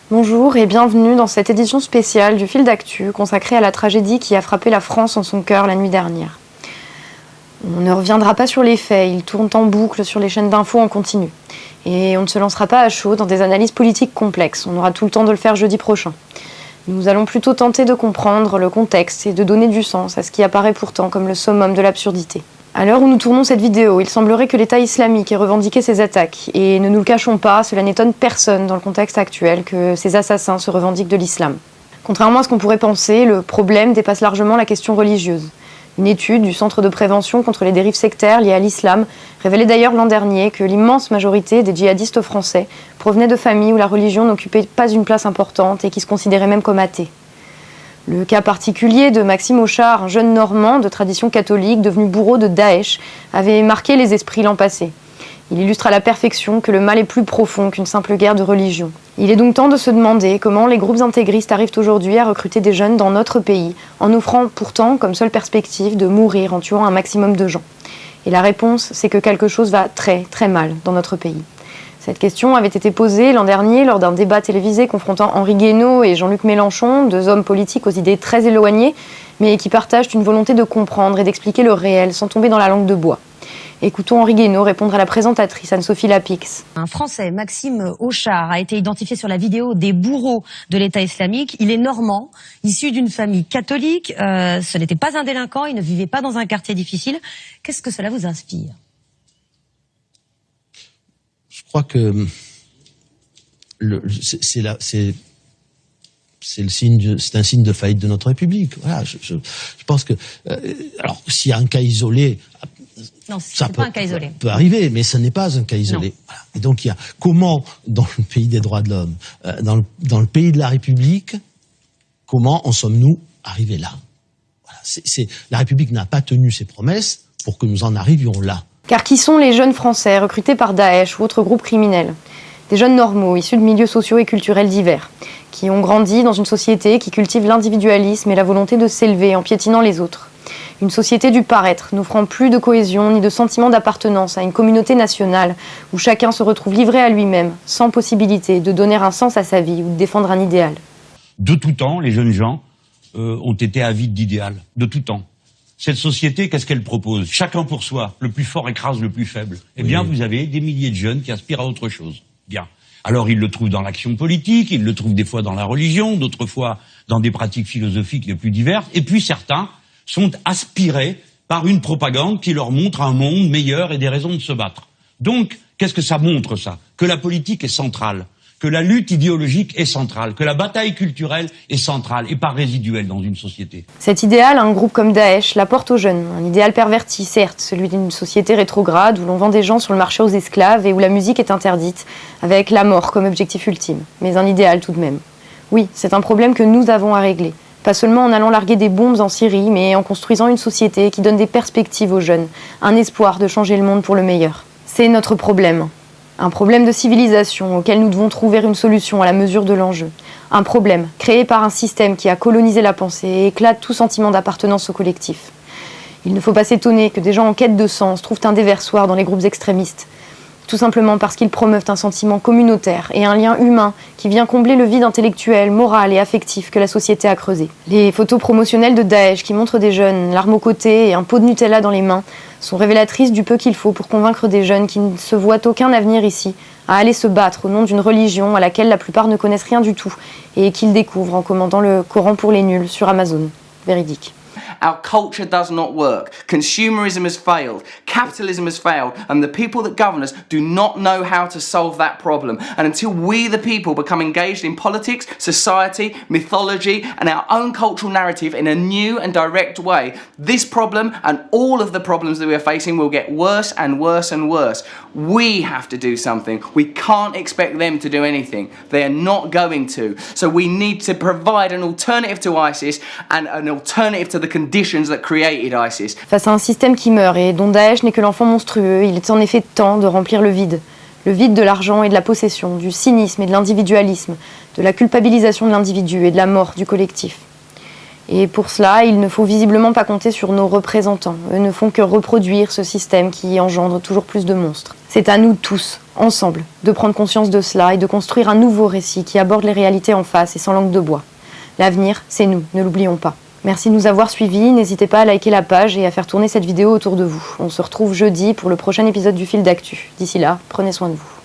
Bonjour et bienvenue dans cette édition spéciale du Fil d'actu consacrée à la tragédie qui a frappé la France en son cœur la nuit dernière. On ne reviendra pas sur les faits, ils tournent en boucle sur les chaînes d'infos en continu. Et on ne se lancera pas à chaud dans des analyses politiques complexes, on aura tout le temps de le faire jeudi prochain. Nous allons plutôt tenter de comprendre le contexte et de donner du sens à ce qui apparaît pourtant comme le summum de l'absurdité. À l'heure où nous tournons cette vidéo, il semblerait que l'État islamique ait revendiqué ces attaques. Et ne nous le cachons pas, cela n'étonne personne dans le contexte actuel que ces assassins se revendiquent de l'islam. Contrairement à ce qu'on pourrait penser, le problème dépasse largement la question religieuse. Une étude du Centre de prévention contre les dérives sectaires liées à l'islam révélait d'ailleurs l'an dernier que l'immense majorité des djihadistes français provenaient de familles où la religion n'occupait pas une place importante et qui se considéraient même comme athées. Le cas particulier de Maxime Auchard, un jeune Normand de tradition catholique devenu bourreau de Daesh, avait marqué les esprits l'an passé. Il illustre à la perfection que le mal est plus profond qu'une simple guerre de religion. Il est donc temps de se demander comment les groupes intégristes arrivent aujourd'hui à recruter des jeunes dans notre pays, en offrant pourtant comme seule perspective de mourir en tuant un maximum de gens. Et la réponse, c'est que quelque chose va très très mal dans notre pays. Cette question avait été posée l'an dernier lors d'un débat télévisé confrontant Henri Guénaud et Jean-Luc Mélenchon, deux hommes politiques aux idées très éloignées, mais qui partagent une volonté de comprendre et d'expliquer le réel sans tomber dans la langue de bois. Écoutons Henri Guénaud répondre à la présentatrice Anne-Sophie Lapix. Un Français, Maxime Auchard, a été identifié sur la vidéo des bourreaux de l'État islamique. Il est normand, issu d'une famille catholique. Ce n'était pas un délinquant, il ne vivait pas dans un quartier difficile. Qu'est-ce que cela vous inspire ? Je crois que c'est un signe de faillite de notre République. Voilà, je pense que alors s'il y a un cas isolé, non, ça pas un cas isolé. Peut arriver, mais ce n'est pas un cas isolé. Voilà. Et donc il y a comment dans le pays des droits de l'homme, dans le pays de la République, comment en sommes-nous arrivés là ? Voilà, la République n'a pas tenu ses promesses pour que nous en arrivions là. Car qui sont les jeunes Français recrutés par Daesh ou autres groupes criminels ? Des jeunes normaux, issus de milieux sociaux et culturels divers, qui ont grandi dans une société qui cultive l'individualisme et la volonté de s'élever en piétinant les autres. Une société du paraître, n'offrant plus de cohésion ni de sentiment d'appartenance à une communauté nationale où chacun se retrouve livré à lui-même, sans possibilité de donner un sens à sa vie ou de défendre un idéal. De tout temps, les jeunes gens ont été avides d'idéal, de tout temps. Cette société, qu'est-ce qu'elle propose ? Chacun pour soi, le plus fort écrase le plus faible. Eh bien, vous avez des milliers de jeunes qui aspirent à autre chose. Bien. Alors, ils le trouvent dans l'action politique, ils le trouvent des fois dans la religion, d'autres fois dans des pratiques philosophiques les plus diverses. Et puis, certains sont aspirés par une propagande qui leur montre un monde meilleur et des raisons de se battre. Donc, qu'est-ce que ça montre, ça ? Que la politique est centrale, que la lutte idéologique est centrale, que la bataille culturelle est centrale et pas résiduelle dans une société. Cet idéal, un groupe comme Daesh l'apporte aux jeunes. Un idéal perverti, certes, celui d'une société rétrograde où l'on vend des gens sur le marché aux esclaves et où la musique est interdite, avec la mort comme objectif ultime. Mais un idéal tout de même. Oui, c'est un problème que nous avons à régler. Pas seulement en allant larguer des bombes en Syrie, mais en construisant une société qui donne des perspectives aux jeunes, un espoir de changer le monde pour le meilleur. C'est notre problème. Un problème de civilisation auquel nous devons trouver une solution à la mesure de l'enjeu. Un problème créé par un système qui a colonisé la pensée et éclate tout sentiment d'appartenance au collectif. Il ne faut pas s'étonner que des gens en quête de sens trouvent un déversoir dans les groupes extrémistes. Tout simplement parce qu'ils promeuvent un sentiment communautaire et un lien humain qui vient combler le vide intellectuel, moral et affectif que la société a creusé. Les photos promotionnelles de Daesh qui montrent des jeunes, l'arme au côté et un pot de Nutella dans les mains, sont révélatrices du peu qu'il faut pour convaincre des jeunes qui ne se voient aucun avenir ici, à aller se battre au nom d'une religion à laquelle la plupart ne connaissent rien du tout et qu'ils découvrent en commandant le Coran pour les nuls sur Amazon. Véridique. Our culture does not work. Consumerism has failed. Capitalism has failed. And the people that govern us do not know how to solve that problem. And until we, the people, become engaged in politics, society, mythology, and our own cultural narrative in a new and direct way, this problem and all of the problems that we are facing will get worse and worse and worse. We have to do something. We can't expect them to do anything. They are not going to. So we need to provide an alternative to ISIS and an alternative to the conditions that created ISIS. Face à un système qui meurt et dont Daesh n'est que l'enfant monstrueux, il est en effet temps de remplir le vide. Le vide de l'argent et de la possession, du cynisme et de l'individualisme, de la culpabilisation de l'individu et de la mort du collectif. Et pour cela, il ne faut visiblement pas compter sur nos représentants. Eux ne font que reproduire ce système qui engendre toujours plus de monstres. C'est à nous tous, ensemble, de prendre conscience de cela et de construire un nouveau récit qui aborde les réalités en face et sans langue de bois. L'avenir, c'est nous, ne l'oublions pas. Merci de nous avoir suivis, n'hésitez pas à liker la page et à faire tourner cette vidéo autour de vous. On se retrouve jeudi pour le prochain épisode du Fil d'actu. D'ici là, prenez soin de vous.